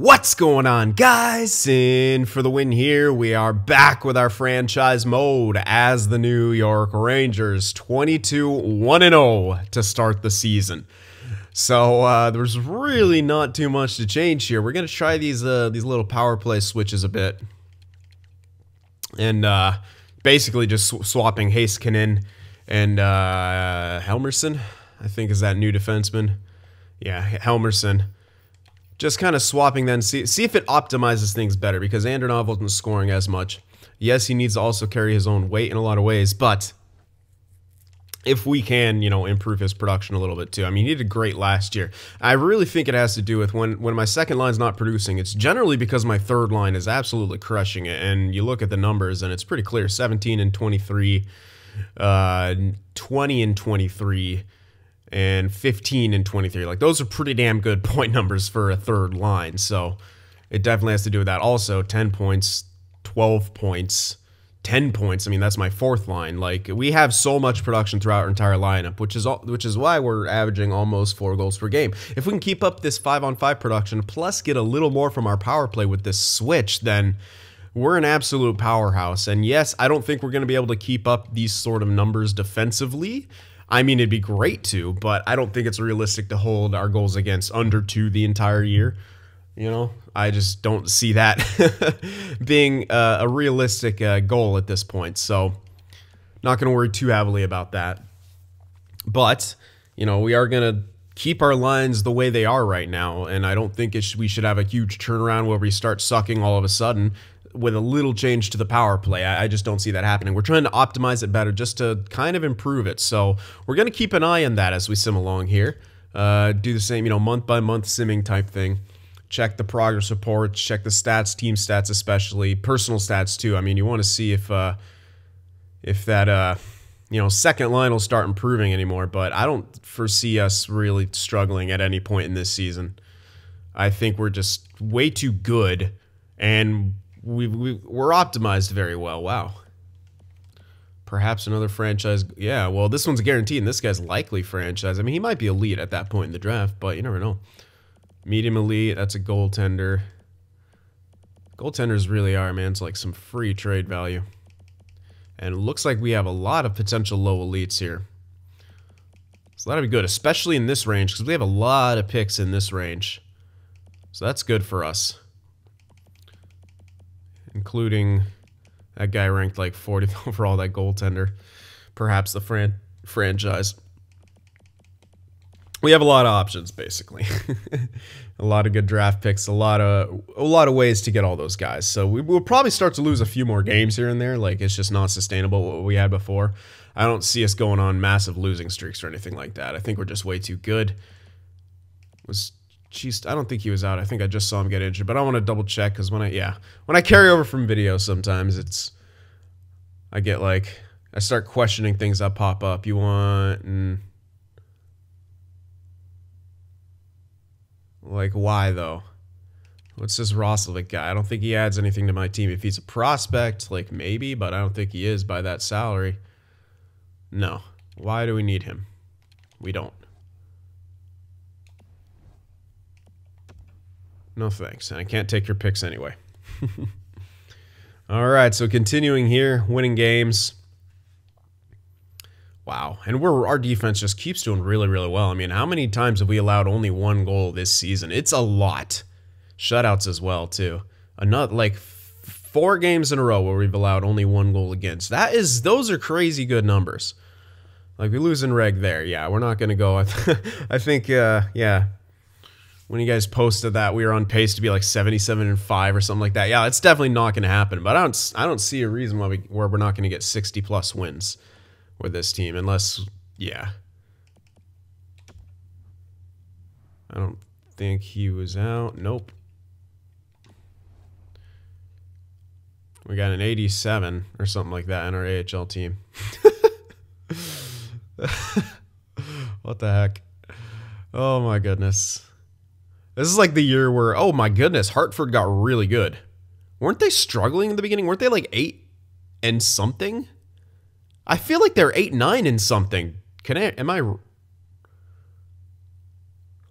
What's going on, guys? In for the win here. We are back with our franchise mode as the New York Rangers, 22-1-0 to start the season. So there's really not too much to change here. We're gonna try these little power play switches a bit, and basically just swapping Heiskanen and Helmerson, I think is that new defenseman. Yeah, Helmerson. Just kind of swapping then, see if it optimizes things better, because Andronov wasn't scoring as much. Yes, he needs to also carry his own weight in a lot of ways, but if we can, you know, improve his production a little bit too. I mean, he did great last year. I really think it has to do with when my second line's not producing, it's generally because my third line is absolutely crushing it. And you look at the numbers and it's pretty clear, 17 and 23, 20 and 23, and 15 and 23. Like, those are pretty damn good point numbers for a third line. So it definitely has to do with that. Also, 10 points, 12 points, 10 points. I mean, that's my fourth line. Like, we have so much production throughout our entire lineup, which is why we're averaging almost 4 goals per game. If we can keep up this 5-on-5 production, plus get a little more from our power play with this switch, then we're an absolute powerhouse. And yes, I don't think we're going to be able to keep up these sort of numbers defensively. I mean, it'd be great to, but I don't think it's realistic to hold our goals against under 2 the entire year. You know, I just don't see that being a realistic goal at this point. So, not going to worry too heavily about that. But, you know, we are going to keep our lines the way they are right now, and I don't think we should have a huge turnaround where we start sucking all of a sudden with a little change to the power play. I just don't see that happening. We're trying to optimize it better just to kind of improve it. So we're going to keep an eye on that as we sim along here. Do the same, you know, month-by-month simming type thing. Check the progress reports, check the stats, team stats especially, personal stats too. I mean, you want to see if that, you know, second line will start improving anymore, but I don't foresee us really struggling at any point in this season. I think we're just way too good, and we're optimized very well. Wow. Perhaps another franchise. Yeah, well, this one's guaranteed, and this guy's likely franchise. I mean, he might be elite at that point in the draft, but you never know. Medium elite, that's a goaltender. Goaltenders really are, man. It's like some free trade value. And it looks like we have a lot of potential low elites here. So that'll be good, especially in this range, because we have a lot of picks in this range. So that's good for us. Including that guy ranked like 40th overall, that goaltender. Perhaps the franchise. We have a lot of options, basically. A lot of good draft picks, a lot of ways to get all those guys. So we'll probably start to lose a few more games here and there. Like, it's just not sustainable what we had before. I don't see us going on massive losing streaks or anything like that. I think we're just way too good. Jeez, I don't think he was out. I think I just saw him get injured, but I want to double check, because when I carry over from video, sometimes I get like, I start questioning things that pop up. You want, like, why though? What's this Roslovic guy? I don't think he adds anything to my team. If he's a prospect, like, maybe, but I don't think he is by that salary. No. Why do we need him? We don't. No thanks, and I can't take your picks anyway. All right, so continuing here, winning games. Wow, and our defense just keeps doing really, really well. I mean, how many times have we allowed only 1 goal this season? It's a lot. Shutouts as well, too. Another, like, 4 games in a row where we've allowed only 1 goal against. Those are crazy good numbers. Like, we lose in reg there. Yeah, we're not going to go. I think, yeah. When you guys posted that, we were on pace to be like 77-5 or something like that. Yeah, it's definitely not going to happen. But I don't see a reason why we're not going to get 60+ wins with this team, unless, yeah. I don't think he was out. Nope. We got an 87 or something like that in our AHL team. What the heck? Oh my goodness. This is like the year where, oh my goodness, Hartford got really good. Weren't they struggling in the beginning? Weren't they like 8 and something? I feel like they're 8-9 and something.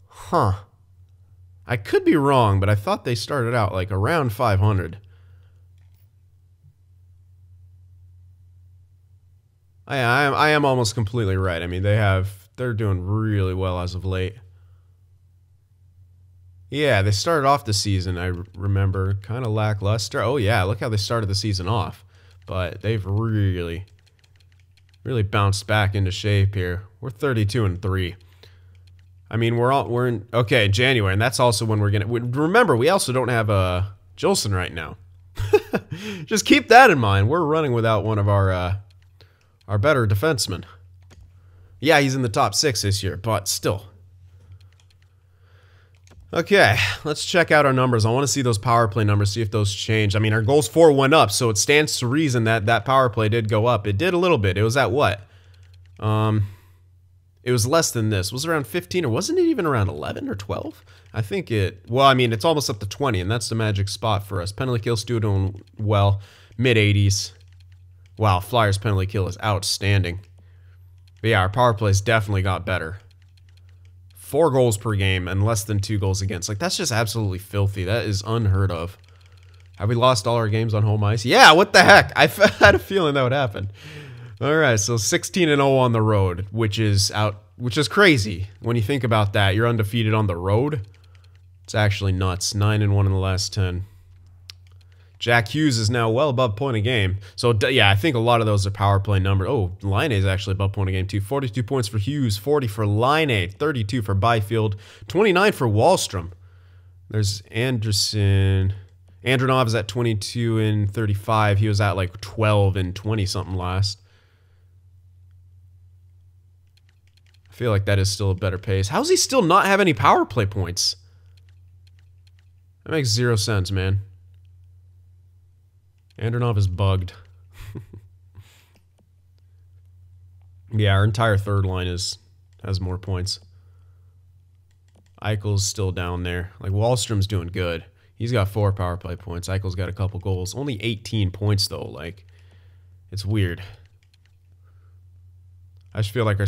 Huh. I could be wrong, but I thought they started out like around 500. I am almost completely right. I mean, they're doing really well as of late. Yeah, they started off the season, I remember, kind of lackluster. Oh yeah, look how they started the season off. But they've really bounced back into shape here. We're 32-3. I mean, we're in January, and that's also when we're gonna remember. We also don't have Jolson right now. Just keep that in mind. We're running without one of our better defensemen. Yeah, he's in the top 6 this year, but still. Okay, let's check out our numbers. I want to see those power play numbers, see if those changed. I mean, our goals for went up, so it stands to reason that that power play did go up. It did a little bit. It was at what? It was less than this. Was it around 15, or wasn't it even around 11 or 12? I think well, I mean, it's almost up to 20, and that's the magic spot for us. Penalty kill still doing well, mid-80s. Wow, Flyers penalty kill is outstanding. But yeah, our power plays definitely got better. 4 goals per game and less than 2 goals against. Like, that's just absolutely filthy. That is unheard of. Have we lost all our games on home ice? Yeah, what the heck? I had a feeling that would happen. All right, so 16-0 on the road, which is crazy. When you think about that, you're undefeated on the road. It's actually nuts. 9-1 in the last 10. Jack Hughes is now well above point a game. So, yeah, I think a lot of those are power play numbers. Oh, Line A is actually above point a game, too. 42 points for Hughes, 40 for Line A, 32 for Byfield, 29 for Wahlstrom. There's Anderson. Andronov is at 22 and 35. He was at like 12 and 20-something last. I feel like that is still a better pace. How does he still not have any power play points? That makes 0 sense, man. Andronov is bugged. Yeah, our entire third line has more points. Eichel's still down there. Like, Wahlstrom's doing good. He's got 4 power play points. Eichel's got a couple goals. Only 18 points, though. Like, it's weird. I just feel like our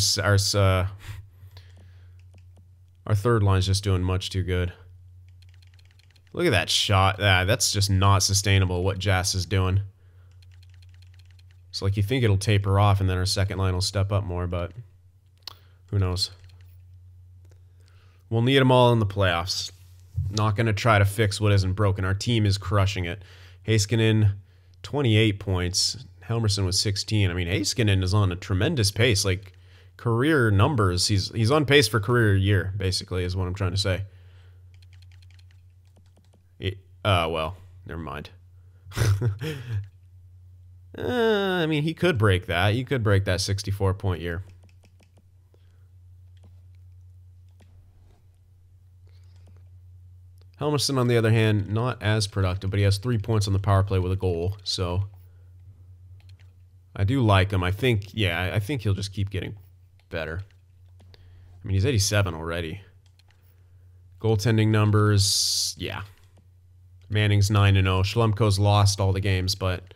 third line's just doing much too good. Look at that shot. That's just not sustainable, what Jas is doing. It's like you think it'll taper off and then our second line will step up more, but who knows. We'll need them all in the playoffs. Not going to try to fix what isn't broken. Our team is crushing it. Heiskanen, 28 points. Helmerson was 16. I mean, Heiskanen is on a tremendous pace. Like, career numbers. He's on pace for career year, basically, is what I'm trying to say. Well, never mind. I mean, he could break that. He could break that 64-point year. Helmerson, on the other hand, not as productive, but he has 3 points on the power play with a goal, so I do like him. I think he'll just keep getting better. I mean, he's 87 already. Goaltending numbers, yeah. Manning's 9-0. Schlumko's lost all the games, but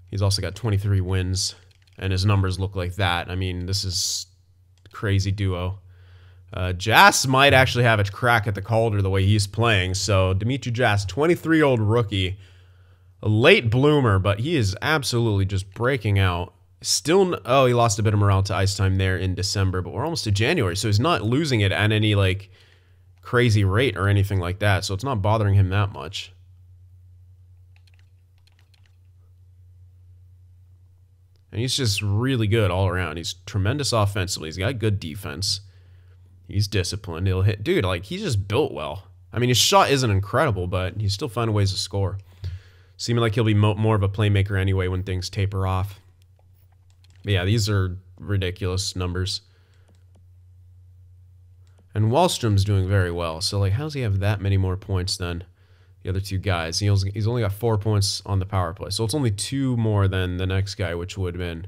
he's also got 23 wins, and his numbers look like that. I mean, this is a crazy duo. Jas might actually have a crack at the Calder the way he's playing. So, Dimitri Jas, 23-year-old rookie, a late bloomer, but he is absolutely just breaking out. Still, oh, he lost a bit of morale to ice time there in December, but we're almost to January, so he's not losing it at any, like, crazy rate or anything like that, so it's not bothering him that much. And he's just really good all around. He's tremendous offensively. He's got good defense. He's disciplined. He'll hit. Dude, like, he's just built well. I mean, his shot isn't incredible, but he's still finding ways to score. Seeming like he'll be more of a playmaker anyway when things taper off. But yeah, these are ridiculous numbers. And Wahlstrom's doing very well. So, like, how does he have that many more points than the other two guys? He's only got 4 points on the power play. So it's only 2 more than the next guy, which would have been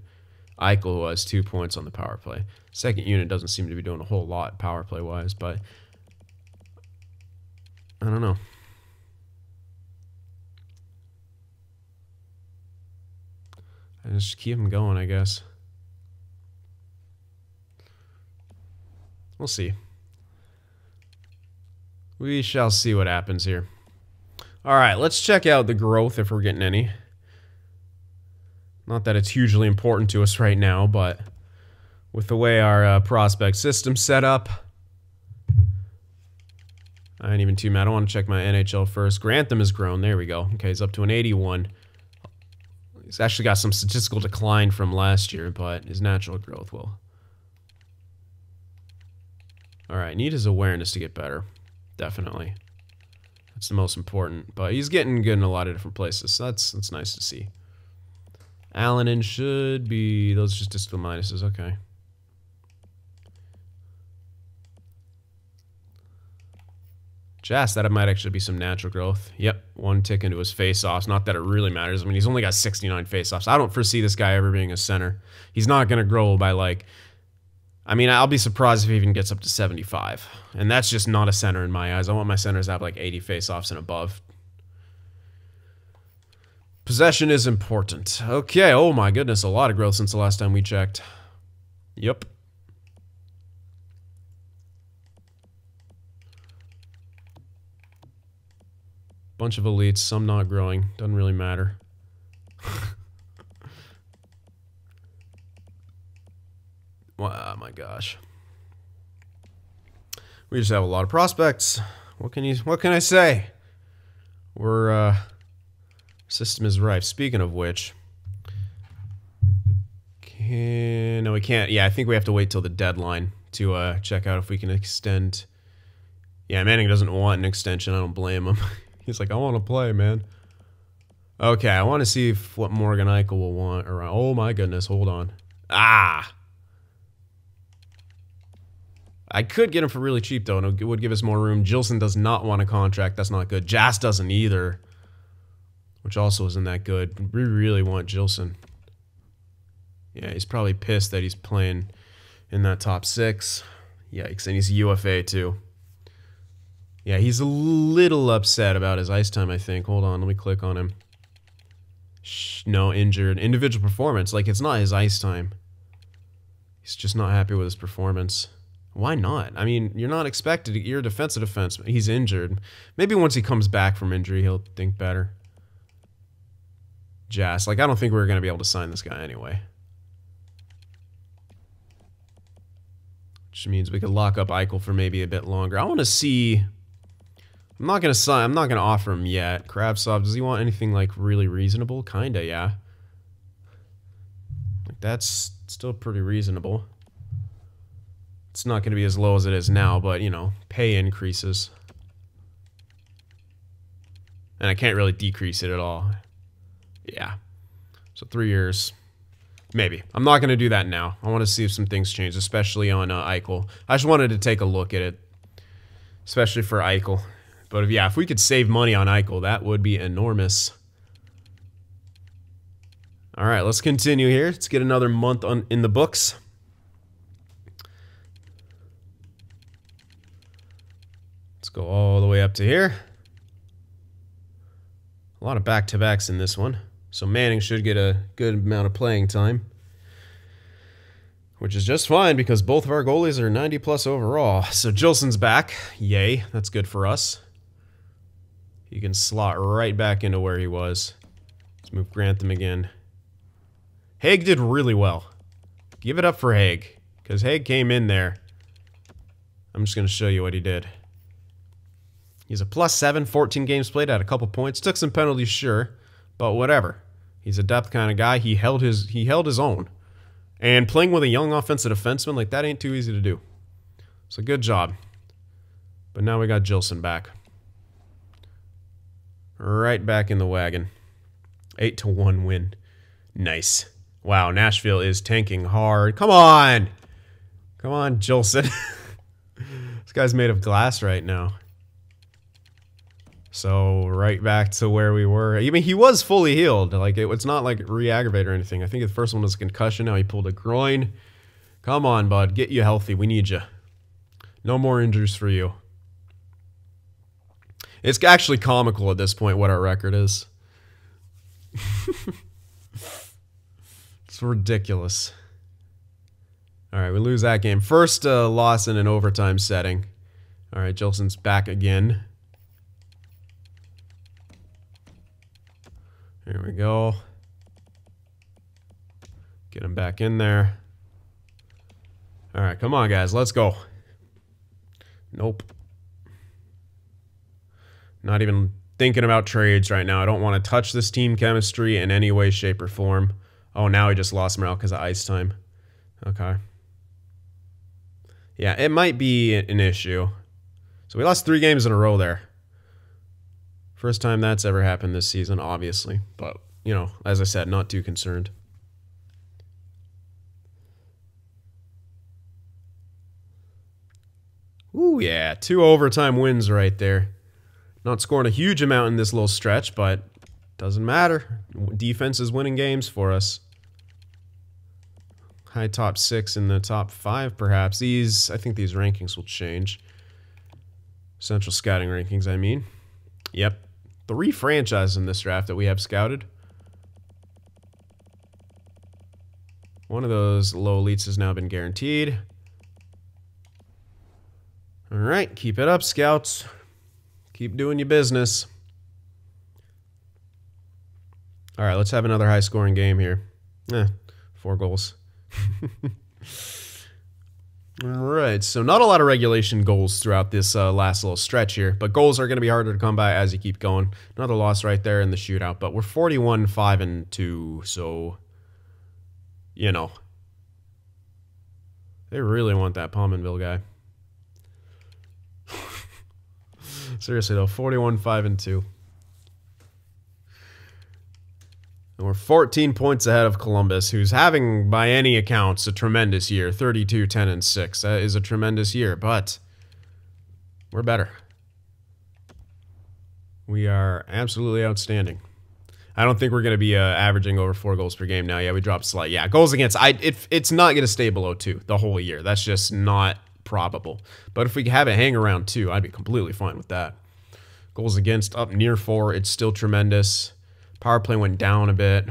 Eichel, who has 2 points on the power play. Second unit doesn't seem to be doing a whole lot power play wise, but I don't know. I just keep him going, I guess. We'll see. We shall see what happens here. All right, let's check out the growth if we're getting any. Not that it's hugely important to us right now, but with the way our prospect system's set up, I ain't even too mad. I want to check my NHL first. Grantham has grown. There we go. Okay, he's up to an 81. He's actually got some statistical decline from last year, but his natural growth will. All right, need his awareness to get better. Definitely. That's the most important. But he's getting good in a lot of different places, so that's nice to see. Allanin should be... Those are just statistical minuses. Okay. Jazz, that might actually be some natural growth. Yep, 1 tick into his face-offs. Not that it really matters. I mean, he's only got 69 face-offs. I don't foresee this guy ever being a center. He's not going to grow by, like... I mean, I'll be surprised if he even gets up to 75. And that's just not a center in my eyes. I want my centers to have, like, 80 face-offs and above. Possession is important. Okay, oh my goodness, a lot of growth since the last time we checked. Yep. Bunch of elites, some not growing. Doesn't really matter. Oh my gosh. We just have a lot of prospects. What can I say? We're system is rife. Speaking of which, no, we can't. Yeah, I think we have to wait till the deadline to check out if we can extend. Yeah, Manning doesn't want an extension. I don't blame him. He's like, I want to play, man. Okay, I want to see if what Morgan Eichel will want around. Oh my goodness, hold on. Ah! I could get him for really cheap, though, and it would give us more room. Gilson does not want a contract. That's not good. Jas doesn't either, which also isn't that good. We really want Gilson. Yeah, he's probably pissed that he's playing in that top 6. Yikes, and he's a UFA, too. Yeah, he's a little upset about his ice time, I think. Hold on, let me click on him. No, injured. Individual performance. Like, it's not his ice time. He's just not happy with his performance. Why not? I mean, you're not expected to... You're a defensive defenseman. He's injured. Maybe once he comes back from injury, he'll think better. Jas. Like, I don't think we're going to be able to sign this guy anyway. Which means we could lock up Eichel for maybe a bit longer. I want to see... I'm not going to sign... I'm not going to offer him yet. Kravtsov, does he want anything, like, really reasonable? Kinda, yeah. Like, that's still pretty reasonable. It's not going to be as low as it is now, but, you know, pay increases. And I can't really decrease it at all. Yeah. So 3 years. Maybe. I'm not going to do that now. I want to see if some things change, especially on Eichel. I just wanted to take a look at it. Especially for Eichel. But if we could save money on Eichel, that would be enormous. Alright, let's continue here. Let's get another month in the books. Let's go all the way up to here. A lot of back-to-backs in this one. So Manning should get a good amount of playing time. Which is just fine because both of our goalies are 90+ overall. So Gilson's back. Yay, that's good for us. He can slot right back into where he was. Let's move Grantham again. Haig did really well. Give it up for Haig. Because Haig came in there. I'm just going to show you what he did. He's a +7, 14 games played, had a couple points. Took some penalties, sure, but whatever. He's a depth kind of guy. He held his own. And playing with a young offensive defenseman, like, that ain't too easy to do. So good job. But now we got Gilson back. Right back in the wagon. 8-1 win. Nice. Wow, Nashville is tanking hard. Come on! Come on, Gilson. This guy's made of glass right now. So, right back to where we were. I mean, he was fully healed. Like, it's not like re-aggravate or anything. I think the first one was a concussion. Now he pulled a groin. Come on, bud. Get you healthy. We need you. No more injuries for you. It's actually comical at this point what our record is. It's ridiculous. All right, we lose that game. First loss in an overtime setting. All right, Jolson's back again. Here we go. Get him back in there. All right, come on, guys. Let's go. Nope. Not even thinking about trades right now. I don't want to touch this team chemistry in any way, shape, or form. Oh, now he just lost morale because of ice time. Okay. Yeah, it might be an issue. So we lost 3 games in a row there. First time that's ever happened this season, obviously. But, you know, as I said, not too concerned. Ooh, yeah. 2 overtime wins right there. Not scoring a huge amount in this little stretch, but doesn't matter. Defense is winning games for us. High top 6 in the top 5, perhaps. I think these rankings will change. Central scouting rankings, I mean. Yep. 3 franchises in this draft that we have scouted. One of those low elites has now been guaranteed. All right, keep it up, scouts. Keep doing your business. All right, let's have another high-scoring game here. 4 goals. All right, so not a lot of regulation goals throughout this last little stretch here, but goals are going to be harder to come by as you keep going. Another loss right there in the shootout, but we're 41-5-2, so, you know. They really want that Pominville guy. Seriously, though, 41-5-2. And we're 14 points ahead of Columbus, who's having, by any accounts, a tremendous year. 32-10-6. That is a tremendous year, but we're better. We are absolutely outstanding. I don't think we're going to be averaging over 4 goals per game now. Yeah, we dropped slight. Yeah, goals against. It's not going to stay below 2 the whole year. That's just not probable. But if we have it hang around 2, I'd be completely fine with that. Goals against up near 4. It's still tremendous. Power play went down a bit.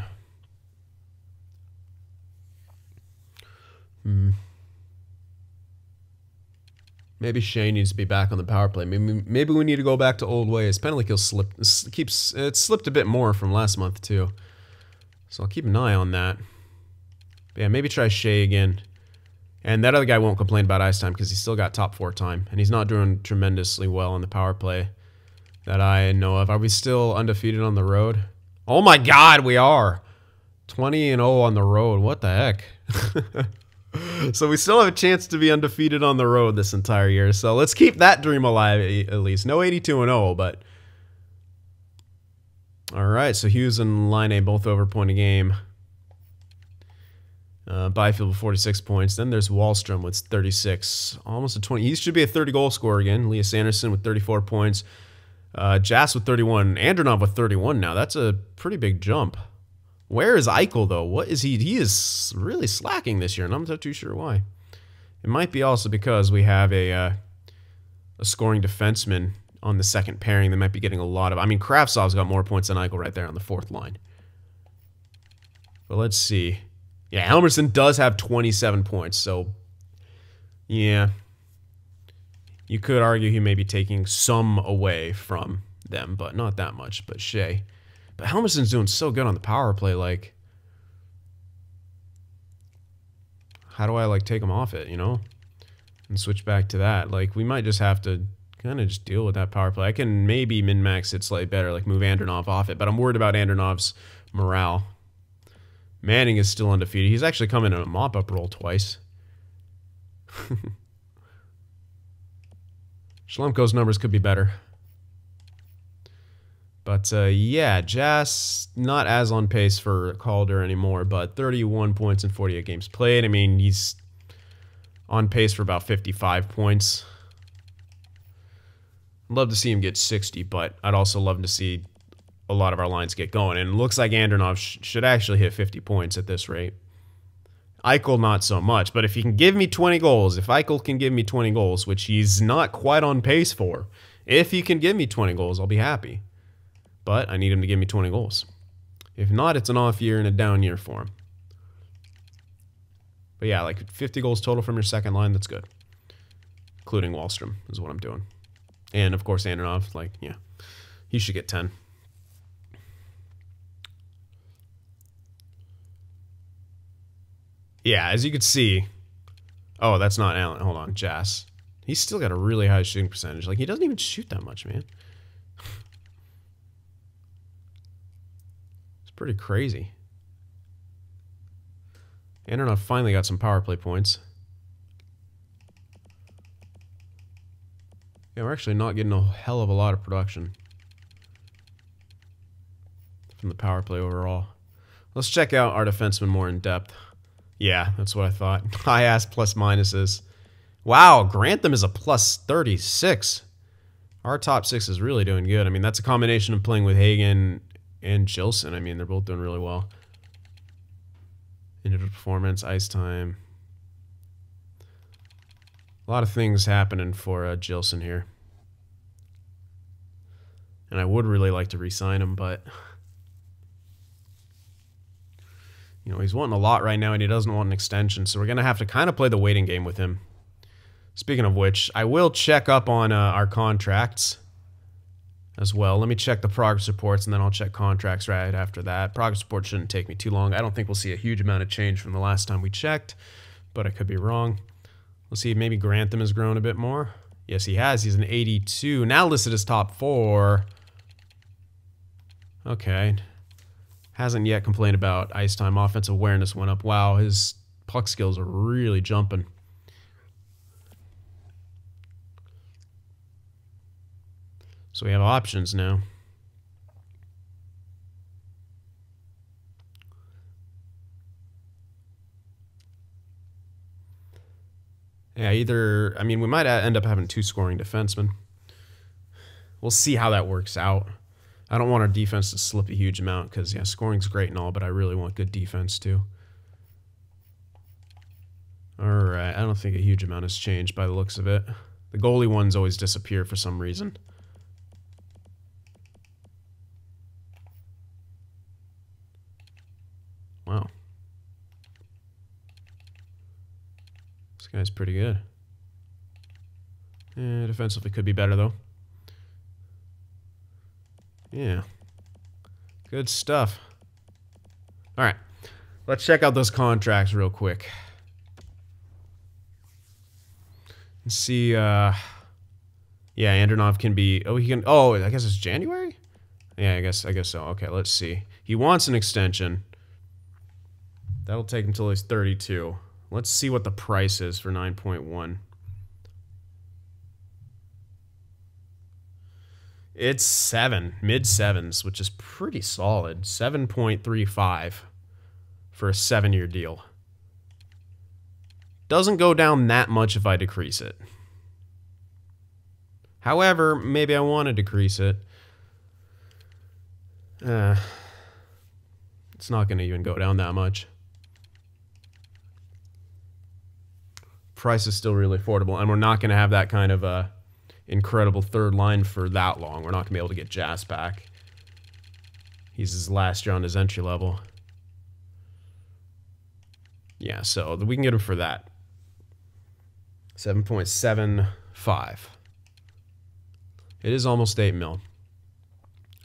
Maybe Shea needs to be back on the power play. Maybe we need to go back to old ways. Penalty kill slipped a bit more from last month too. So I'll keep an eye on that. But yeah, maybe try Shea again. And that other guy won't complain about ice time because he's still got top 4 time. And he's not doing tremendously well on the power play that I know of. Are we still undefeated on the road? Oh my god, we are. 20-0 on the road. What the heck? So we still have a chance to be undefeated on the road this entire year. So let's keep that dream alive at least. No 82-0, but... Alright, so Hughes and Line both over point a game. Byfield with 46 points. Then there's Wallstrom with 36. Almost a 20. He should be a 30-goal scorer again. Elias Anderson with 34 points. Jas with 31. Andronov with 31 now. That's a pretty big jump. Where is Eichel, though? What is he? He is really slacking this year, and I'm not too sure why. It might be also because we have a scoring defenseman on the second pairing that might be getting a lot of... I mean, Kravtsov's got more points than Eichel right there on the 4th line. But let's see. Yeah, Helmerson does have 27 points, so... Yeah. You could argue he may be taking some away from them, but not that much. But Shea... But Helmerson's doing so good on the power play, like... How do I, like, take him off it, you know? And switch back to that. Like, we might just have to kind of just deal with that power play. I can maybe min-max it slightly better, like move Andronov off it, but I'm worried about Andronov's morale. Manning is still undefeated. He's actually come in a mop-up role twice. Schlemko's numbers could be better. But, yeah, Jas not as on pace for Calder anymore, but 31 points in 48 games played. I mean, he's on pace for about 55 points. I'd love to see him get 60, but I'd also love to see a lot of our lines get going. And it looks like Andronov should actually hit 50 points at this rate. Eichel, not so much, but if he can give me 20 goals, if Eichel can give me 20 goals, which he's not quite on pace for, if he can give me 20 goals, I'll be happy. But I need him to give me 20 goals. If not, it's an off year and a down year for him. But yeah, like 50 goals total from your second line, that's good. including Wahlstrom is what I'm doing. And, of course, Andronov, like, yeah, he should get 10. Yeah, as you can see... Oh, that's not Allen. Hold on, Jas. He's still got a really high shooting percentage. Like, he doesn't even shoot that much, man. It's pretty crazy. Andronov finally got some power play points. Yeah, we're actually not getting a hell of a lot of production from the power play overall. Let's check out our defensemen more in depth. Yeah, that's what I thought. High-ass plus minuses. Wow, Grantham is a plus 36. Our top 6 is really doing good. I mean, that's a combination of playing with Hagen and Jilson. I mean, they're both doing really well. Individual performance, ice time. A lot of things happening for Jilson here. And I would really like to re-sign him, but... You know, he's wanting a lot right now, and he doesn't want an extension, so we're going to have to kind of play the waiting game with him. Speaking of which, I will check up on our contracts as well. Let me check the progress reports, and then I'll check contracts right after that. Progress report shouldn't take me too long. I don't think we'll see a huge amount of change from the last time we checked, but I could be wrong. Let's see if maybe Grantham has grown a bit more. Yes, he has. He's an 82. Now listed as top 4. Okay. Hasn't yet complained about ice time. Offensive awareness went up. Wow, his puck skills are really jumping. So we have options now. Yeah, either... I mean, we might end up having 2 scoring defensemen. We'll see how that works out. I don't want our defense to slip a huge amount because, yeah, scoring's great and all, but I really want good defense too. All right, I don't think a huge amount has changed by the looks of it. The goalie ones always disappear for some reason. Wow. This guy's pretty good. Defensively could be better, though. Yeah. Good stuff. All right. Let's check out those contracts real quick. Let's see. Yeah, Andronov can be... Oh, he can... Oh, I guess it's January? Yeah, I guess so. Okay, let's see. He wants an extension. That'll take him until he's 32. Let's see what the price is for 9.1. It's 7, mid-7s, which is pretty solid. 7.35 for a 7-year deal. Doesn't go down that much if I decrease it. However, maybe I want to decrease it. It's not going to even go down that much. Price is still really affordable, and we're not going to have that kind of incredible third line for that long. We're not going to be able to get Jas back. He's his last year on his entry level. Yeah, so we can get him for that. 7.75. It is almost 8 mil.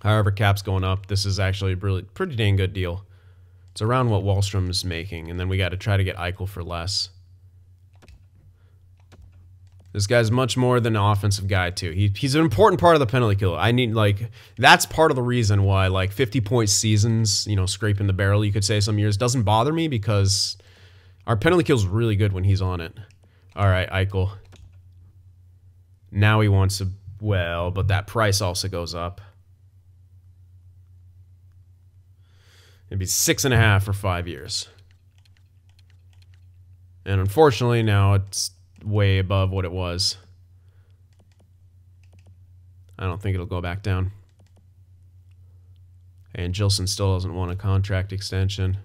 However, cap's going up. This is actually a really pretty dang good deal. It's around what Wahlstrom's making, and then we got to try to get Eichel for less. This guy's much more than an offensive guy, too. He's an important part of the penalty kill. I need, like, that's part of the reason why, like, 50-point seasons, you know, scraping the barrel, you could say, some years, doesn't bother me because our penalty kill's really good when he's on it. All right, Eichel. Now he wants to, well, but that price also goes up. It'd be 6.5 for 5 years. And unfortunately, now it's way above what it was. I don't think it'll go back down. And Jilson still doesn't want a contract extension.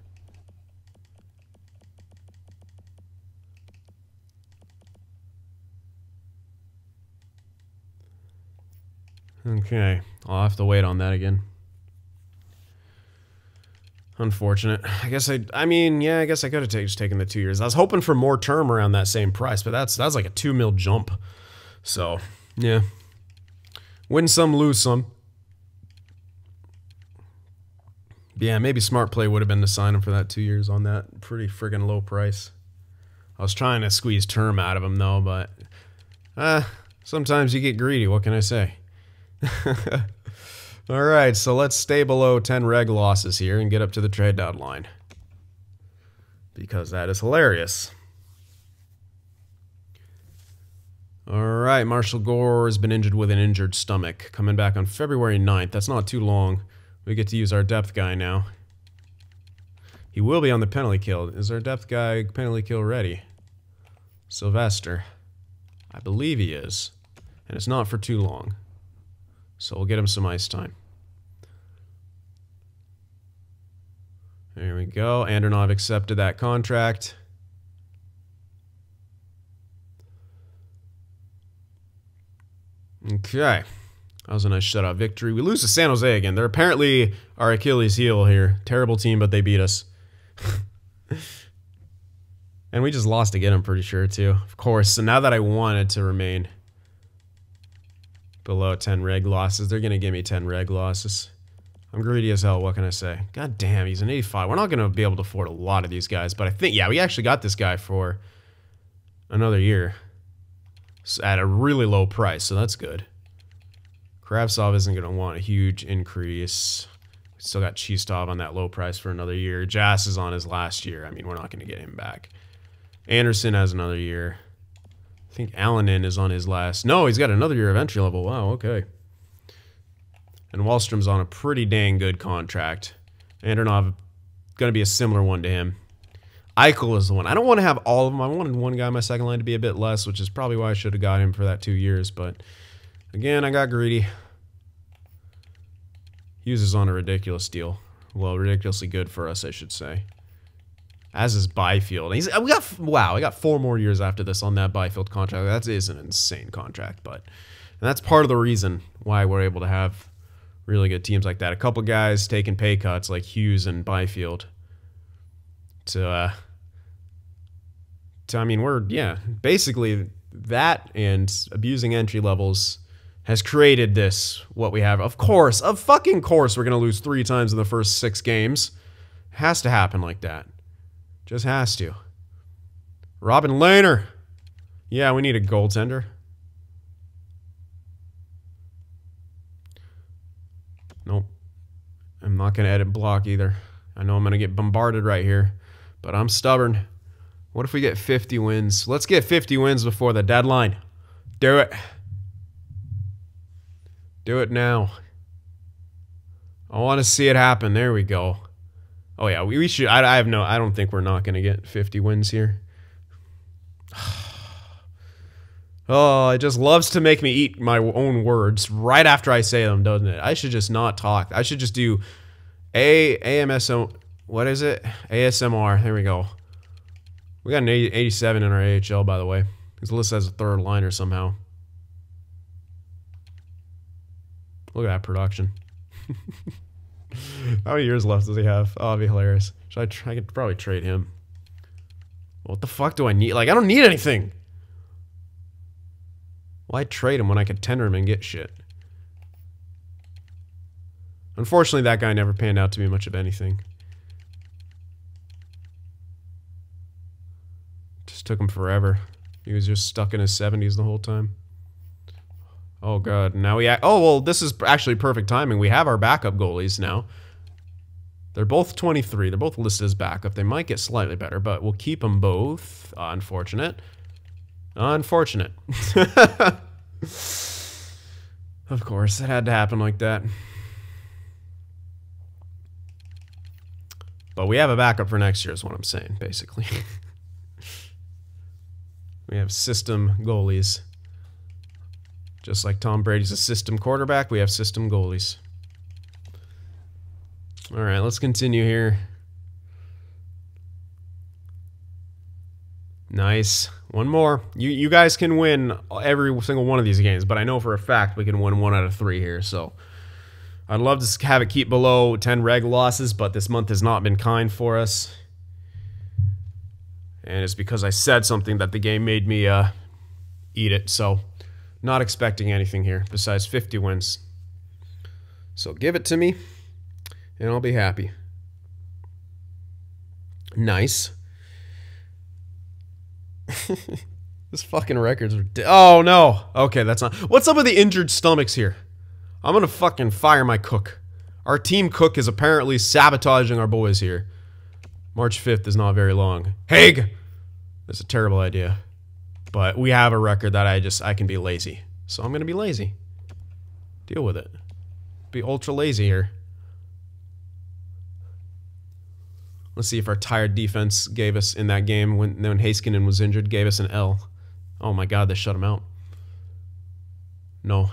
Okay, I'll have to wait on that again. Unfortunate. I mean, yeah, I guess I could have just taken the 2 years. I was hoping for more term around that same price, but that's like a 2 mil jump. So, yeah. Win some, lose some. Yeah, maybe smart play would have been to sign him for that 2 years on that pretty friggin' low price. I was trying to squeeze term out of him, though, but sometimes you get greedy. What can I say? All right, so let's stay below 10 reg losses here and get up to the trade deadline, because that is hilarious. All right, Marshall Gore has been injured with an injured stomach. Coming back on February 9th. That's not too long. We get to use our depth guy now. He will be on the penalty kill. Is our depth guy penalty kill ready? Sylvester. I believe he is. And it's not for too long. So we'll get him some ice time. There we go. Andronov accepted that contract. Okay. That was a nice shutout victory. We lose to San Jose again. They're apparently our Achilles heel here. Terrible team, but they beat us. And we just lost again, I'm pretty sure, too. Of course. So now that I wanted to remain below 10 reg losses, they're going to give me 10 reg losses. I'm greedy as hell. What can I say? God damn, he's an 85. We're not going to be able to afford a lot of these guys, but I think, yeah, we actually got this guy for another year at a really low price, so that's good. Kravtsov isn't going to want a huge increase. We still got Chistov on that low price for another year. Jas is on his last year. I mean, we're not going to get him back. Anderson has another year. I think Allenin is on his last. No, he's got another year of entry level. Wow, okay. And Wallstrom's on a pretty dang good contract. Andronov going to be a similar one to him. Eichel is the one. I don't want to have all of them. I wanted one guy on my second line to be a bit less, which is probably why I should have got him for that 2 years. But again, I got greedy. Hughes is on a ridiculous deal. Well, ridiculously good for us, I should say. As is Byfield. We got 4 more years after this on that Byfield contract. That is an insane contract, but and that's part of the reason why we're able to have really good teams like that. A couple guys taking pay cuts like Hughes and Byfield. I mean, basically that and abusing entry levels has created this, what we have. Of fucking course, we're going to lose 3 times in the first 6 games. It has to happen like that. Just has to. Robin Lehner. Yeah, we need a goaltender. Nope. I'm not going to edit block either. I know I'm going to get bombarded right here, but I'm stubborn. What if we get 50 wins? Let's get 50 wins before the deadline. Do it. Do it now. I want to see it happen. There we go. Oh yeah, we should. I don't think we're not going to get 50 wins here. Oh, it just loves to make me eat my own words right after I say them, doesn't it? I should just not talk. I should just do AMSO. What is it? ASMR. There we go. We got an 87 in our AHL, by the way. It's listed as a 3rd liner somehow. Look at that production. How many years left does he have? Oh, that'd be hilarious. I could probably trade him. What the fuck do I need? Like, I don't need anything. Why trade him when I could tender him and get shit? Unfortunately, that guy never panned out to be much of anything. Just took him forever. He was just stuck in his 70s the whole time. Oh god, now oh well, this is actually perfect timing. We have our backup goalies now. They're both 23. They're both listed as backup. They might get slightly better, but we'll keep them both. Unfortunate. Unfortunate. Of course, it had to happen like that. But we have a backup for next year is what I'm saying, basically. We have system goalies. Just like Tom Brady's a system quarterback, we have system goalies. All right, let's continue here. Nice. One more. You guys can win every single one of these games, but I know for a fact we can win 1 out of 3 here, so I'd love to have it keep below 10 reg losses, but this month has not been kind for us. And it's because I said something that the game made me eat it, so Not expecting anything here besides 50 wins. So give it to me, and I'll be happy. Nice. This fucking record's oh no. Okay, that's not. What's up with the injured stomachs here? I'm gonna fucking fire my cook. Our team cook is apparently sabotaging our boys here. March 5th is not very long. Haig! That's a terrible idea. But we have a record that I can be lazy. So I'm gonna be lazy. Deal with it. Be ultra lazy here. Let's see if our tired defense gave us in that game when Heiskanen was injured, gave us an L. Oh my god, they shut him out. No.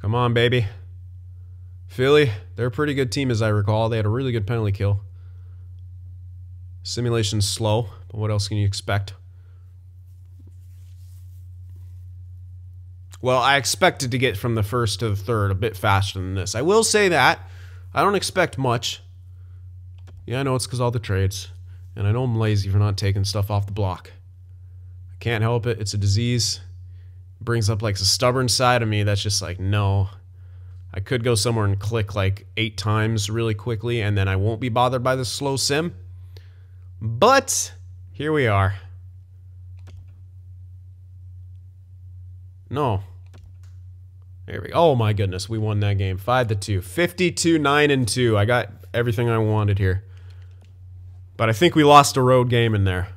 Come on, baby. Philly, they're a pretty good team as I recall. They had a really good penalty kill. Simulation's slow, but what else can you expect? Well, I expected to get from the first to the third a bit faster than this. I will say that. I don't expect much. Yeah, I know it's because all the trades. And I know I'm lazy for not taking stuff off the block. I can't help it. It's a disease. It brings up like a stubborn side of me that's just like, no. I could go somewhere and click like 8 times really quickly and then I won't be bothered by the slow sim. But here we are. No. There we go. Oh my goodness, we won that game. 5-2. 52-9-2. I got everything I wanted here. But I think we lost a road game in there.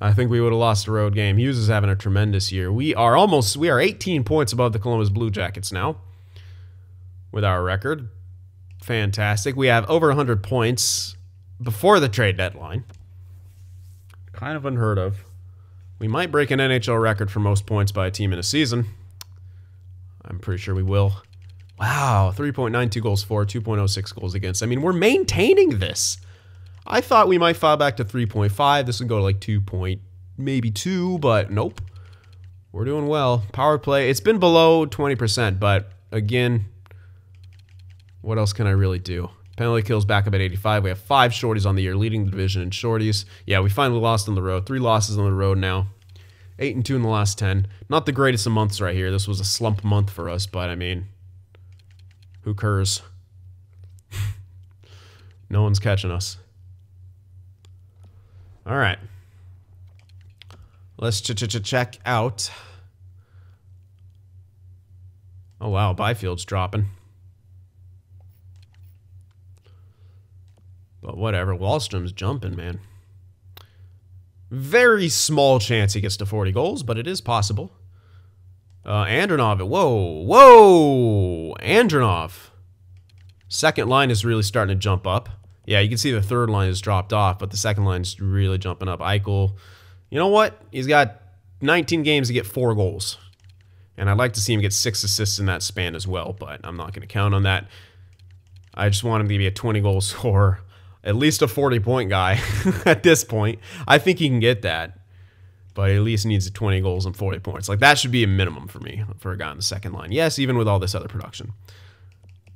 I think we would have lost a road game. Hughes is having a tremendous year. We are 18 points above the Columbus Blue Jackets now with our record. Fantastic. We have over 100 points before the trade deadline. Kind of unheard of. We might break an NHL record for most points by a team in a season. I'm pretty sure we will. Wow, 3.92 goals for, 2.06 goals against. I mean, we're maintaining this. I thought we might fall back to 3.5. This would go to like 2 point, maybe 2, but nope. We're doing well. Power play, it's been below 20%, but again, what else can I really do? Penalty kills back up at 85. We have 5 shorties on the year, leading the division in shorties. Yeah, we finally lost on the road. 3 losses on the road now. 8-2 in the last 10. Not the greatest of months right here. This was a slump month for us, but I mean, who cares? No one's catching us. All right. Let's check out. Oh, wow. Byfield's dropping. But whatever. Wallstrom's jumping, man. Very small chance he gets to 40 goals, but it is possible. Andronov. Whoa. Andronov. Second line is really starting to jump up. Yeah, you can see the third line has dropped off, but the second line is really jumping up. Eichel, you know what? He's got 19 games to get 4 goals. And I'd like to see him get 6 assists in that span as well, but I'm not going to count on that. I just want him to be a 20-goal scorer, at least a 40-point guy at this point. I think he can get that, but he at least needs 20 goals and 40 points. Like, that should be a minimum for me, for a guy on the second line. Yes, even with all this other production.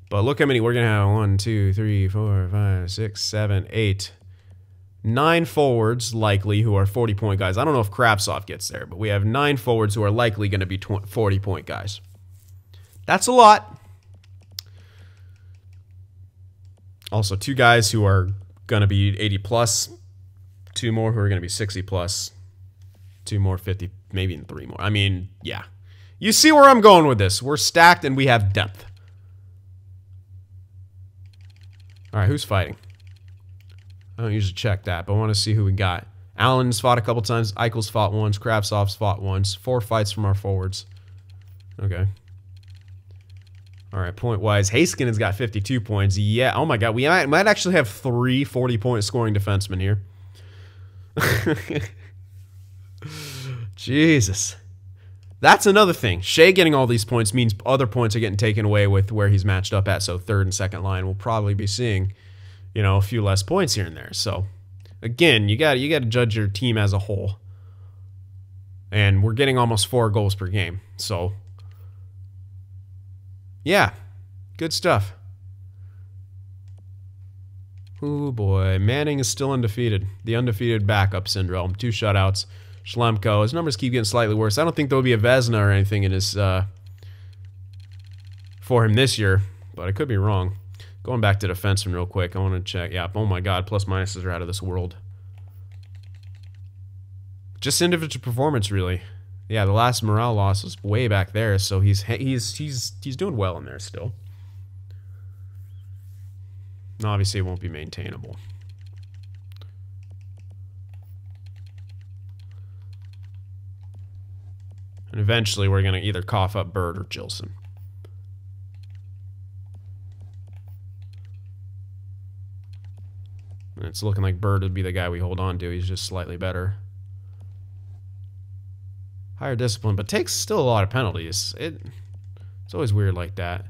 But look how many we're going to have. 1, 2, 3, 4, 5, 6, 7, 8, 9 forwards likely who are 40-point guys. I don't know if Kravtsov gets there, but we have 9 forwards who are likely going to be 40-point guys. That's a lot. Also, 2 guys who are going to be 80+, 2 more who are going to be 60+, 2 more 50, maybe even 3 more. I mean, yeah. You see where I'm going with this. We're stacked and we have depth. All right, who's fighting? I don't usually check that, but I want to see who we got. Allen's fought a couple times. Eichel's fought once. Kravtsov's fought once. 4 fights from our forwards. Okay. All right, point-wise, Heiskanen's got 52 points. Yeah, oh my god, we might actually have 3 40-point scoring defensemen here. Jesus. That's another thing. Shea getting all these points means other points are getting taken away with where he's matched up at. So third and second line will probably be seeing, you know, a few less points here and there. So again, you got to judge your team as a whole. And we're getting almost 4 goals per game. So yeah, good stuff. Oh boy, Manning is still undefeated. The undefeated backup syndrome. 2 shutouts. Schlemko. His numbers keep getting slightly worse. I don't think there'll be a Vezina or anything in his for him this year, but I could be wrong. Going back to defenseman real quick, I want to check. Yeah, oh my God, plus minuses are out of this world. Just individual performance, really. Yeah, the last morale loss was way back there, so he's doing well in there still. Obviously, it won't be maintainable. And eventually, we're going to either cough up Bird or Jilson. And it's looking like Bird would be the guy we hold on to. He's just slightly better. Higher discipline, but takes still a lot of penalties. It's always weird like that.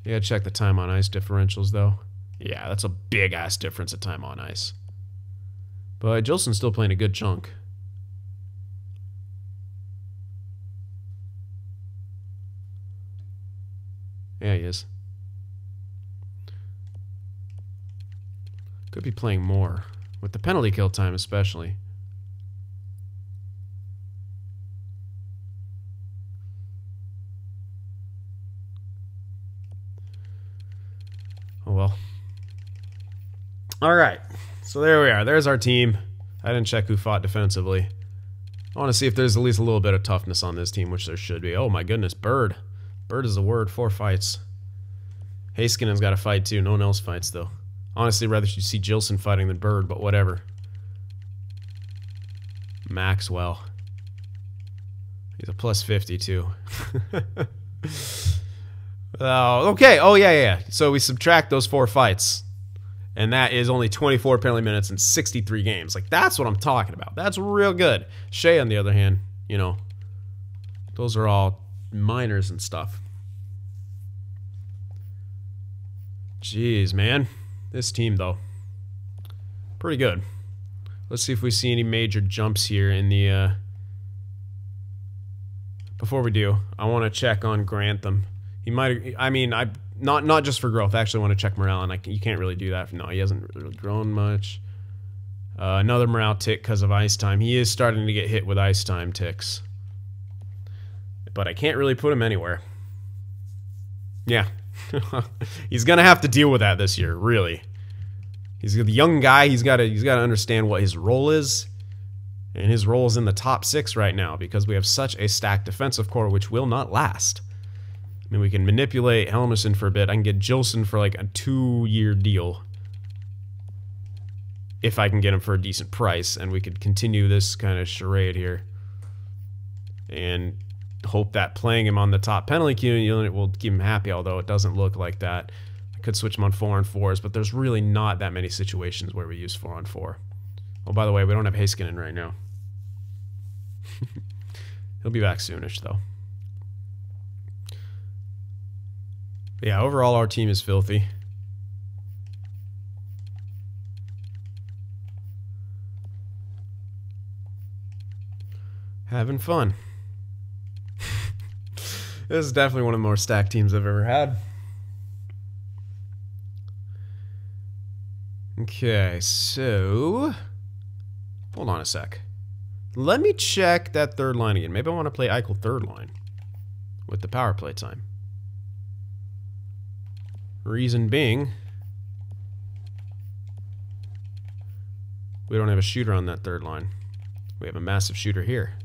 You gotta check the time on ice differentials, though. Yeah, that's a big-ass difference of time on ice. But Jilson's still playing a good chunk. Yeah, he is. Could be playing more. With the penalty kill time, especially. Oh, well. Alright. So there we are. There's our team. I didn't check who fought defensively. I want to see if there's at least a little bit of toughness on this team, which there should be. Oh my goodness, Bird. Bird is the word. 4 fights. Haskinen's got a fight too. No one else fights, though. Honestly, rather you see Jilson fighting than Bird, but whatever. Maxwell. He's a plus 50, too. Oh, okay. Oh, yeah. So we subtract those 4 fights. And that is only 24 penalty minutes in 63 games. Like, that's what I'm talking about. That's real good. Shea, on the other hand, you know, those are all minors and stuff. Jeez, man. This team, though, pretty good. Let's see if we see any major jumps here in the... Before we do, I want to check on Grantham. He might... I mean, not just for growth. I actually want to check morale, and you can't really do that. No, he hasn't really grown much. Another morale tick because of ice time. He is starting to get hit with ice time ticks. But I can't really put him anywhere. Yeah. He's gonna have to deal with that this year, really. He's the young guy. He's got to understand what his role is, and his role is in the top 6 right now because we have such a stacked defensive core, which will not last. I mean, we can manipulate Helmerson for a bit. I can get Jilson for like a 2-year deal if I can get him for a decent price, and we could continue this kind of charade here and hope that playing him on the top penalty unit will keep him happy, although it doesn't look like that. I could switch him on 4-on-4s, but there's really not that many situations where we use 4-on-4. Oh, by the way, we don't have Heiskanen right now. He'll be back soonish, though. But yeah, overall, our team is filthy. Having fun. This is definitely one of the more stacked teams I've ever had. Okay, so... Hold on a sec. Let me check that third line again. Maybe I want to play Eichel third line with the power play time. Reason being, we don't have a shooter on that third line. We have a massive shooter here.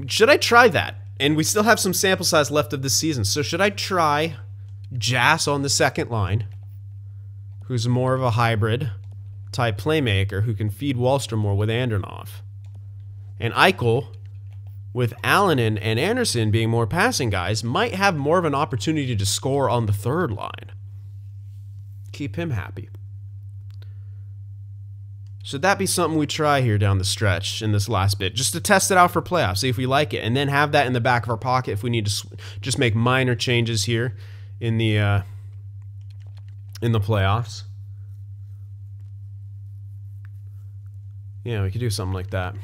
Should I try that? And we still have some sample size left of this season. So should I try Jass on the second line, who's more of a hybrid type playmaker who can feed Wallstrom more with Andronov, and Eichel with Allen and Anderson being more passing guys might have more of an opportunity to score on the third line. Keep him happy. Should that be something we try here down the stretch in this last bit? Just to test it out for playoffs, see if we like it, and then have that in the back of our pocket if we need to just make minor changes here in the playoffs. Yeah, we could do something like that.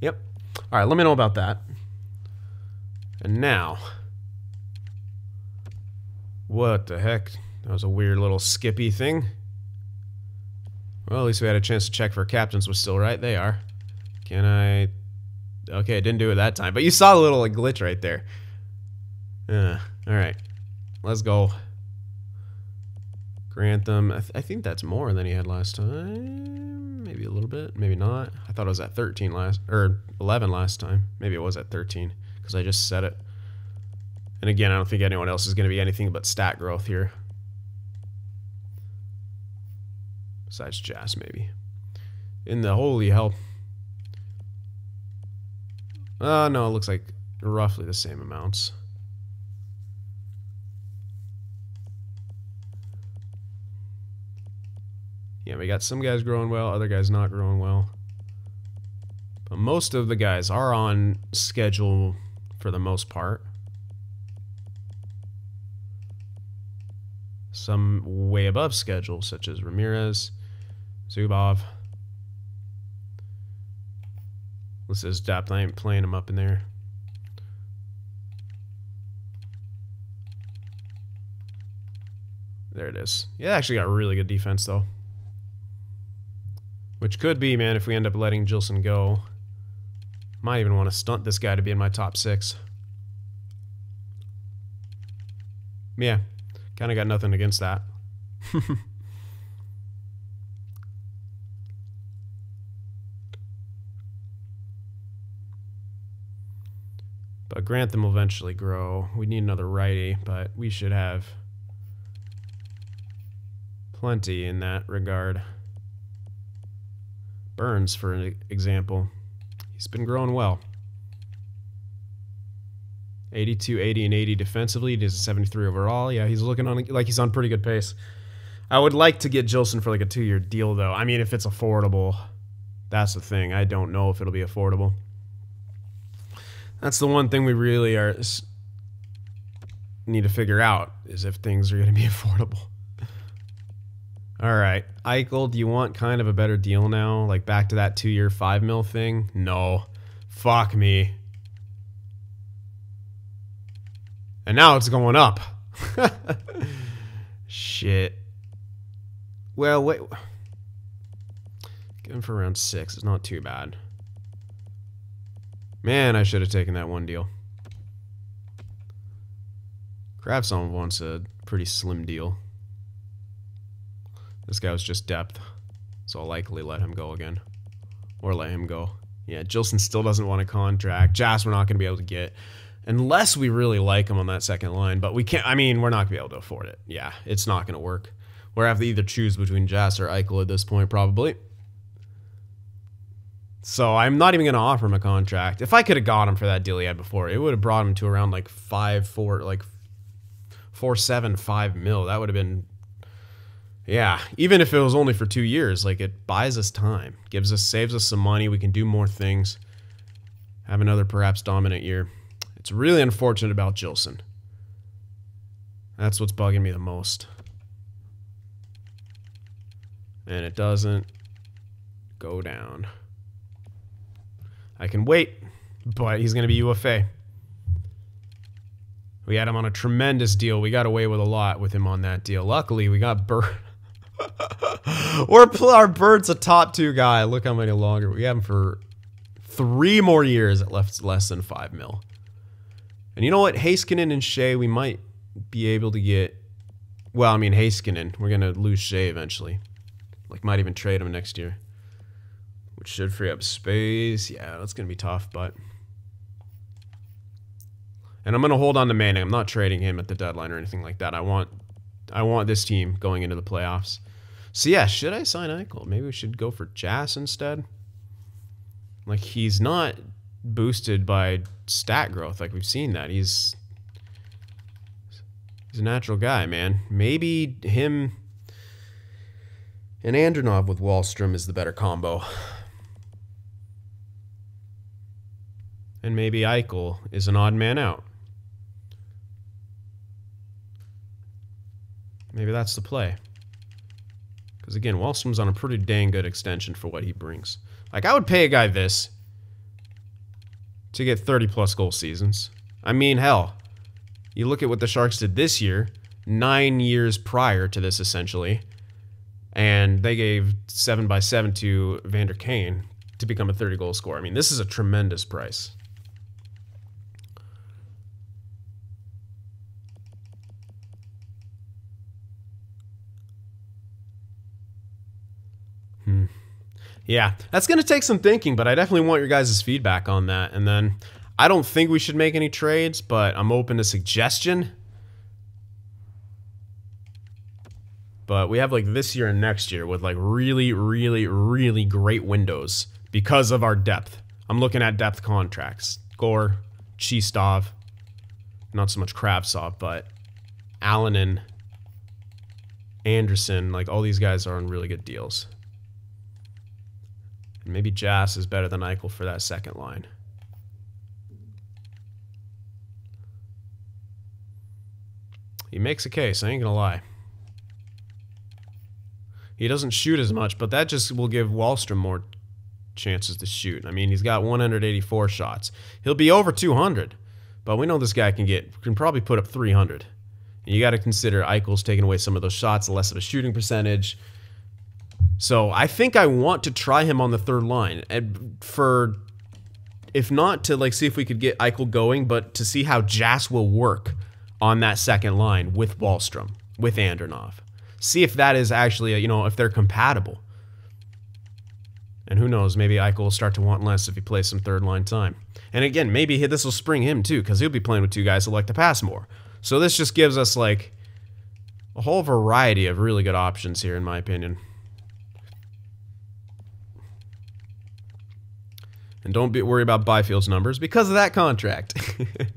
Yep. All right, let me know about that. And now, what the heck That was a weird little skippy thing. Well, at least we had a chance to check for captains was still right. They are. Can I... Okay, it didn't do it that time. But you saw the little like, glitch right there. Alright. Let's go. Grantham. I think that's more than he had last time. Maybe a little bit. Maybe not. I thought it was at 13 last... Or 11 last time. Maybe it was at 13. Because I just said it. And again, I don't think anyone else is going to be anything but stat growth here. Besides Jas, maybe. In the holy hell. No, it looks like roughly the same amounts. Yeah, we got some guys growing well, other guys not growing well. But most of the guys are on schedule for the most part. Some way above schedule, such as Ramirez, Zubov. This is depth. I ain't playing him up in there. There it is. Yeah, actually got really good defense, though. Which could be, man, if we end up letting Gilson go. Might even want to stunt this guy to be in my top 6. Yeah, kind of got nothing against that. But Grantham will eventually grow. We need another righty, but we should have plenty in that regard. Burns, for an example. He's been growing well. 82, 80, and 80 defensively. He does a 73 overall. Yeah, he's looking on like he's on pretty good pace. I would like to get Gilson for like a 2-year deal, though. I mean, if it's affordable, that's the thing. I don't know if it'll be affordable. That's the one thing we really need to figure out, is if things are going to be affordable. All right, Eichel, do you want kind of a better deal now? Like back to that 2-year $5 million thing? No. Fuck me. And now it's going up. Shit. Well, wait. Give him for around 6. It's not too bad. Man, I should have taken that one deal. Kravtsov wants a pretty slim deal. This guy was just depth, so I'll likely let him go again. Or let him go. Yeah, Gilson still doesn't want a contract. Jas we're not going to be able to get. Unless we really like him on that second line. But we can't, I mean, we're not going to be able to afford it. Yeah, it's not going to work. We're going to have to either choose between Jas or Eichel at this point, probably. So I'm not even going to offer him a contract. If I could have got him for that deal he had before, it would have brought him to around like 4.75 mil. That would have been, yeah. Even if it was only for 2 years, like it buys us time, saves us some money. We can do more things. Have another perhaps dominant year. It's really unfortunate about Gilson. That's what's bugging me the most. And it doesn't go down. I can wait, but he's going to be UFA. We had him on a tremendous deal. We got away with a lot with him on that deal. Luckily, we got Bird. Our Bird's a top 2 guy. Look how many longer. We have him for 3 more years at less than 5 mil. And you know what? Heiskanen and Shea, we might be able to get... Well, I mean, Heiskanen. We're going to lose Shea eventually. Like, might even trade him next year. Which should free up space. Yeah, that's going to be tough, but... And I'm going to hold on to Manning. I'm not trading him at the deadline or anything like that. I want this team going into the playoffs. So, yeah, should I sign Eichel? Maybe we should go for Jas instead. Like, he's not boosted by stat growth. Like, we've seen that. He's a natural guy, man. Maybe him and Andronov with Wahlstrom is the better combo. And maybe Eichel is an odd man out. Maybe that's the play. Because again, Wahlstrom's on a pretty dang good extension for what he brings. Like, I would pay a guy this to get 30-plus goal seasons. I mean, hell, you look at what the Sharks did this year. 9 years prior to this, essentially. And they gave 7x7 to Vander Kane to become a 30-goal scorer. I mean, this is a tremendous price. Yeah, that's going to take some thinking, but I definitely want your guys' feedback on that. And then I don't think we should make any trades, but I'm open to suggestion. But we have like this year and next year with like really, really, really great windows because of our depth. I'm looking at depth contracts. Gore, Chistov, not so much Kravtsov, but Allen and Anderson, like all these guys are on really good deals. Maybe Jas is better than Eichel for that second line. He makes a case, I ain't gonna lie. He doesn't shoot as much, but that just will give Wahlstrom more chances to shoot. I mean, he's got 184 shots. He'll be over 200, but we know this guy can probably put up 300. And you got to consider Eichel's taking away some of those shots, less of a shooting percentage. So I think I want to try him on the third line, and for, if not to like see if we could get Eichel going, but to see how Jas will work on that second line with Wahlstrom, with Andronov. See if that is actually, you know, if they're compatible. And who knows, maybe Eichel will start to want less if he plays some third line time. And again, maybe this will spring him too, because he'll be playing with two guys who like to pass more. So this just gives us like a whole variety of really good options here, in my opinion. And don't worry about Byfield's numbers because of that contract.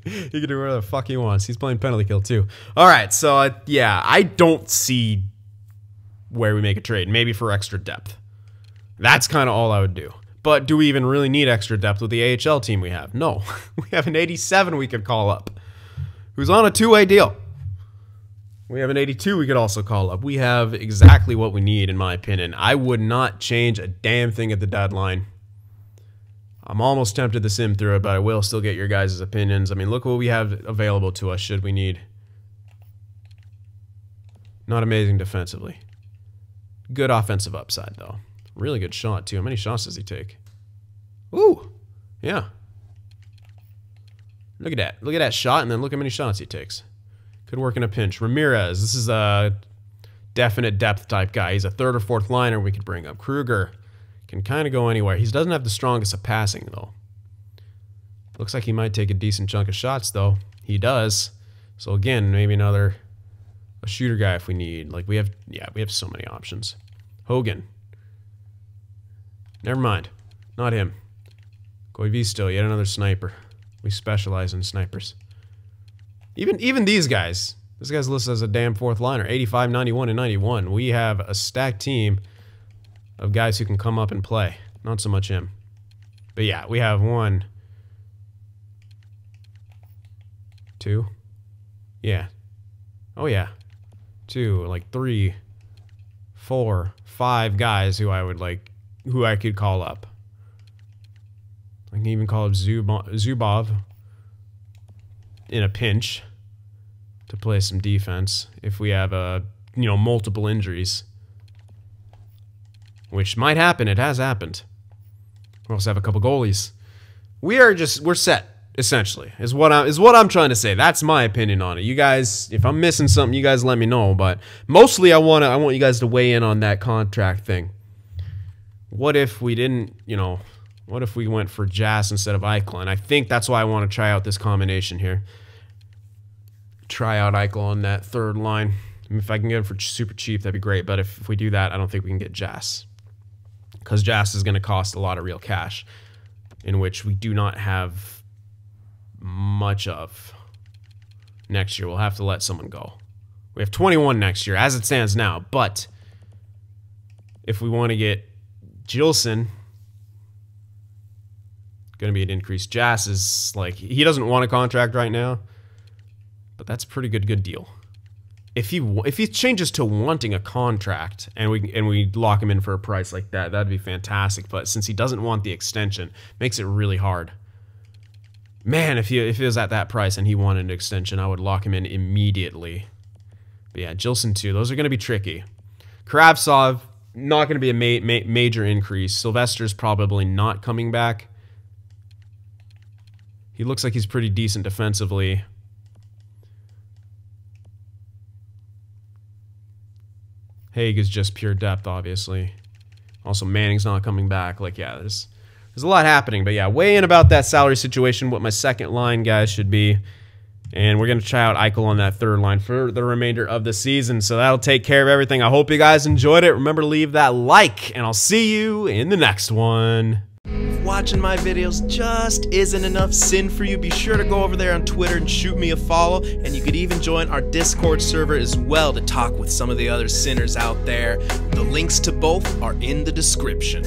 He can do whatever the fuck he wants. He's playing penalty kill too. All right, so yeah, I don't see where we make a trade. Maybe for extra depth. That's kind of all I would do. But do we even really need extra depth with the AHL team we have? No. We have an 87 we could call up, who's on a two-way deal. We have an 82 we could also call up. We have exactly what we need, in my opinion. I would not change a damn thing at the deadline. I'm almost tempted to sim through it, but I will still get your guys' opinions. I mean, look what we have available to us should we need. Not amazing defensively. Good offensive upside, though. Really good shot, too. How many shots does he take? Ooh! Yeah. Look at that. Look at that shot, and then look how many shots he takes. Could work in a pinch. Ramirez. This is a definite depth type guy. He's a third or fourth liner we could bring up. Kruger. Can kind of go anywhere. He doesn't have the strongest of passing, though. Looks like he might take a decent chunk of shots, though. He does. So, again, maybe a shooter guy if we need. Like, we have so many options. Hogan. Never mind. Not him. Koivisto, yet another sniper. We specialize in snipers. Even these guys. This guy's listed as a damn fourth liner. 85, 91, and 91. We have a stacked team of guys who can come up and play. Not so much him. But yeah, we have 1, 2. Yeah. Oh yeah. 2, like 3, 4, 5 guys who I could call up. I can even call up Zubov in a pinch to play some defense if we have multiple injuries. Which might happen. It has happened. We also have a couple goalies. We're set, essentially, is what I'm trying to say. That's my opinion on it. You guys, if I'm missing something, you guys let me know. But mostly I want you guys to weigh in on that contract thing. What if we didn't, what if we went for Jas instead of Eichel? And I think that's why I want to try out this combination here. Try out Eichel on that third line. I mean, if I can get him for super cheap, that'd be great. But if we do that, I don't think we can get Jas. Because Jas is going to cost a lot of real cash, in which we do not have much of next year. We'll have to let someone go. We have 21 next year, as it stands now. But if we want to get Gilson, going to be an increase. Jas is he doesn't want a contract right now, but that's a pretty good deal. If he changes to wanting a contract and we lock him in for a price like that, that'd be fantastic. But since he doesn't want the extension, makes it really hard. Man, if he was at that price and he wanted an extension, I would lock him in immediately. But yeah, Jilson too. Those are going to be tricky. Kravtsov, not going to be a major increase. Sylvester's probably not coming back. He looks like he's pretty decent defensively. Haig is just pure depth, obviously. Also, Manning's not coming back. Like, yeah, there's a lot happening. But yeah, weigh in about that salary situation, what my second line guys should be. And we're going to try out Eichel on that third line for the remainder of the season. So that'll take care of everything. I hope you guys enjoyed it. Remember to leave that like, and I'll see you in the next one. If watching my videos just isn't enough sin for you, be sure to go over there on Twitter and shoot me a follow. And you could even join our Discord server as well to talk with some of the other sinners out there. The links to both are in the description.